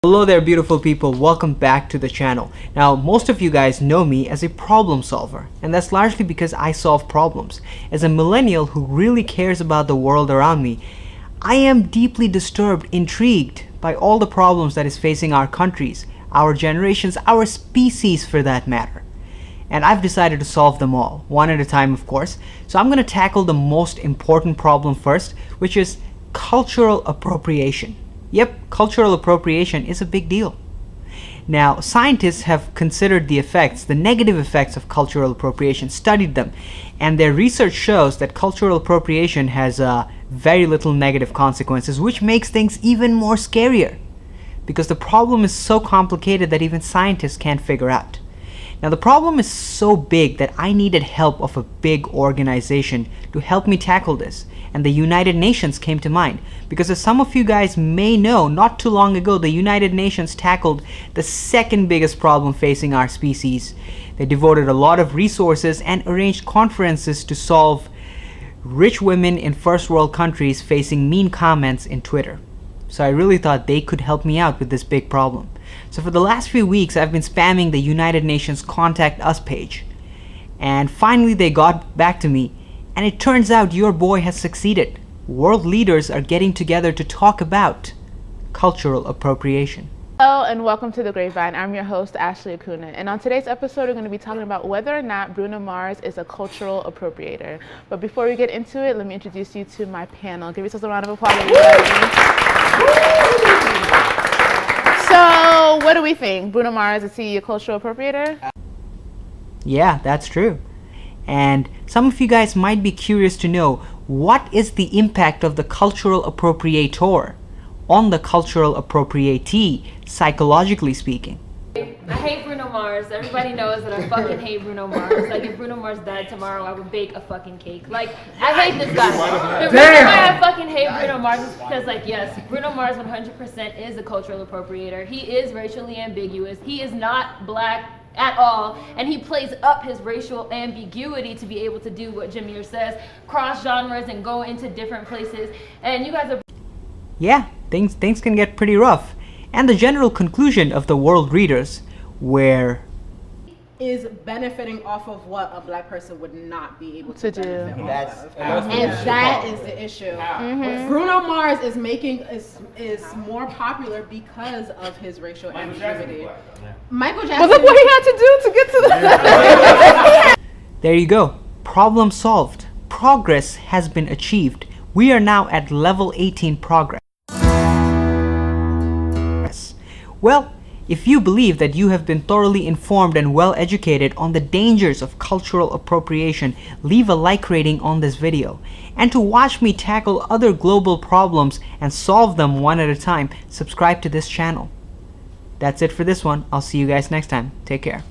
Hello there beautiful people, welcome back to the channel. Now most of you guys know me as a problem solver, and that's largely because I solve problems. As a millennial who really cares about the world around me, I am deeply disturbed, intrigued by all the problems that is facing our countries, our generations, our species for that matter. And I've decided to solve them all, one at a time of course. So I'm going to tackle the most important problem first, which is cultural appropriation. Yep, cultural appropriation is a big deal. Now, scientists have considered the effects, the negative effects of cultural appropriation, studied them, and their research shows that cultural appropriation has very little negative consequences, which makes things even more scarier, because the problem is so complicated that even scientists can't figure out. Now, the problem is so big that I needed help of a big organization to help me tackle this. And the United Nations came to mind, because as some of you guys may know, not too long ago, the United Nations tackled the second biggest problem facing our species. They devoted a lot of resources and arranged conferences to solve rich women in first world countries facing mean comments in Twitter. So I really thought they could help me out with this big problem. So for the last few weeks, I've been spamming the United Nations Contact Us page. And finally they got back to me. And it turns out your boy has succeeded. World leaders are getting together to talk about cultural appropriation. Hello and welcome to The Grapevine. I'm your host, Ashley Acuna. And on today's episode, we're going to be talking about whether or not Bruno Mars is a cultural appropriator. But before we get into it, let me introduce you to my panel. Give yourselves a round of applause, everybody. So, what do we think? Bruno Mars, is he a cultural appropriator? Yeah, that's true. And some of you guys might be curious to know, what is the impact of the cultural appropriator on the cultural appropriatee, psychologically speaking? I hate Bruno Mars. Everybody knows that I fucking hate Bruno Mars. Like, if Bruno Mars died tomorrow, I would bake a fucking cake. Like, I hate this guy. The reason why I fucking hate Bruno Mars is because, like, yes, Bruno Mars 100% is a cultural appropriator. He is racially ambiguous. He is not black at all, and he plays up his racial ambiguity to be able to do what Jameer says, cross genres and go into different places. And you guys are... Yeah, things can get pretty rough. And the general conclusion of the world readers is benefiting off of what a black person would not be able to do. And that is the issue. Bruno Mars is more popular because of his racial ambiguity. Michael Jackson. But look what he had to do to get to that. There you go. Problem solved. Progress has been achieved. We are now at level 18 progress. Well, if you believe that you have been thoroughly informed and well educated on the dangers of cultural appropriation, leave a like rating on this video. And to watch me tackle other global problems and solve them one at a time, subscribe to this channel. That's it for this one. I'll see you guys next time. Take care.